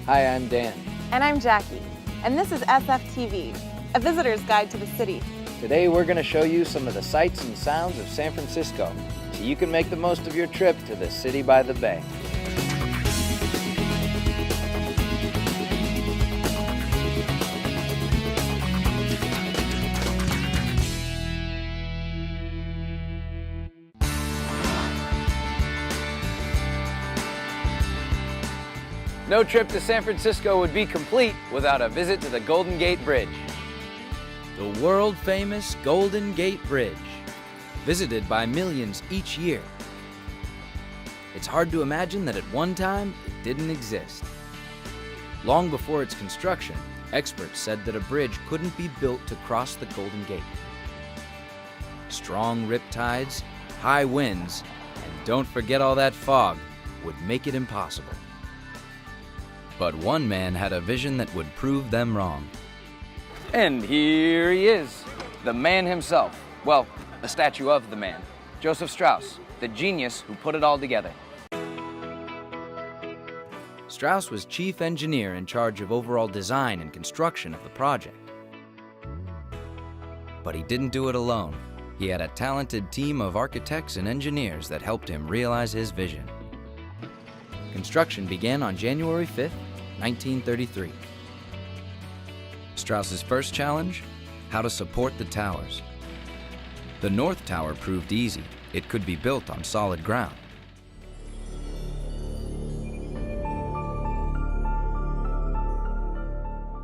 Hi, I'm Dan. And I'm Jackie. And this is SFTV, a visitor's guide to the city. Today we're going to show you some of the sights and sounds of San Francisco so you can make the most of your trip to the city by the bay. No trip to San Francisco would be complete without a visit to the Golden Gate Bridge. The world-famous Golden Gate Bridge, visited by millions each year. It's hard to imagine that at one time it didn't exist. Long before its construction, experts said that a bridge couldn't be built to cross the Golden Gate. Strong riptides, high winds, and don't forget all that fog would make it impossible. But one man had a vision that would prove them wrong. And here he is, the man himself. Well, a statue of the man, Joseph Strauss, the genius who put it all together. Strauss was chief engineer in charge of overall design and construction of the project. But he didn't do it alone. He had a talented team of architects and engineers that helped him realize his vision. Construction began on January 5th, 1933. Strauss's first challenge? How to support the towers. The North Tower proved easy. It could be built on solid ground.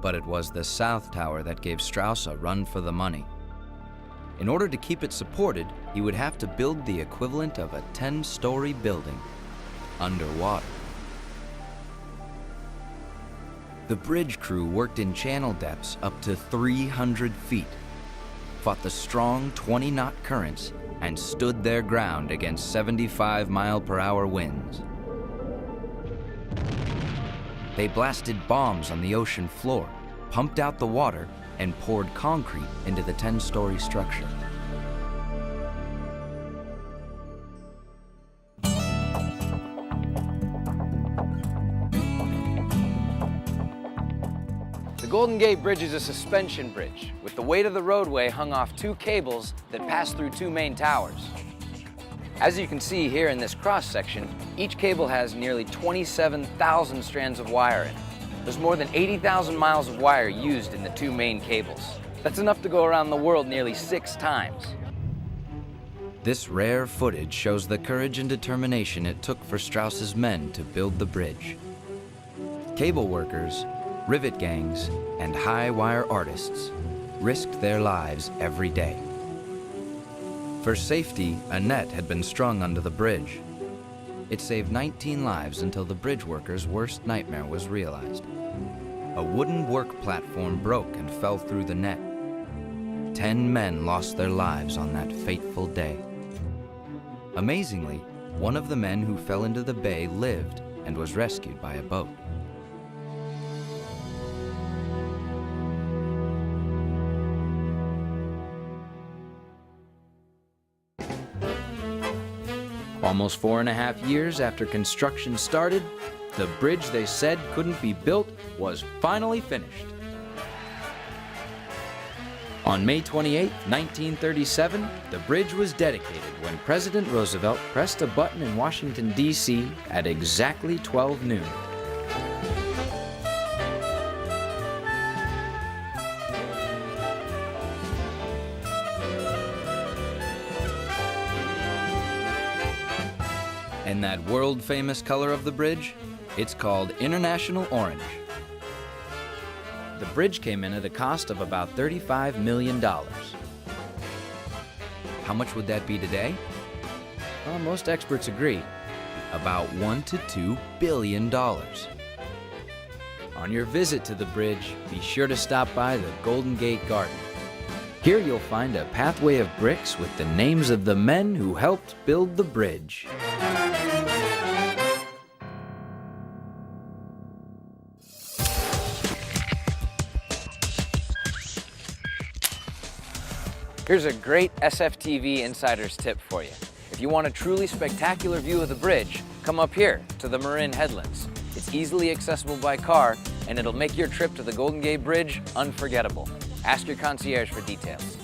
But it was the South Tower that gave Strauss a run for the money. In order to keep it supported, he would have to build the equivalent of a 10-story building underwater. The bridge crew worked in channel depths up to 300 feet, fought the strong 20-knot currents, and stood their ground against 75-mile-per-hour winds. They blasted bombs on the ocean floor, pumped out the water, and poured concrete into the 10-story structure. The Golden Gate Bridge is a suspension bridge with the weight of the roadway hung off two cables that pass through two main towers. As you can see here in this cross section, each cable has nearly 27,000 strands of wire in it. There's more than 80,000 miles of wire used in the two main cables. That's enough to go around the world nearly 6 times. This rare footage shows the courage and determination it took for Strauss's men to build the bridge. Cable workers, rivet gangs, and high-wire artists risked their lives every day. For safety, a net had been strung under the bridge. It saved 19 lives until the bridge workers' worst nightmare was realized. A wooden work platform broke and fell through the net. 10 men lost their lives on that fateful day. Amazingly, one of the men who fell into the bay lived and was rescued by a boat. Almost 4.5 years after construction started, the bridge they said couldn't be built was finally finished. On May 28, 1937, the bridge was dedicated when President Roosevelt pressed a button in Washington, D.C. at exactly 12 noon. And that world-famous color of the bridge? It's called International Orange. The bridge came in at a cost of about $35 million. How much would that be today? Well, most experts agree, about $1 to $2 billion. On your visit to the bridge, be sure to stop by the Golden Gate Garden. Here you'll find a pathway of bricks with the names of the men who helped build the bridge. Here's a great SFTV insider's tip for you. If you want a truly spectacular view of the bridge, come up here to the Marin Headlands. It's easily accessible by car, and it'll make your trip to the Golden Gate Bridge unforgettable. Ask your concierge for details.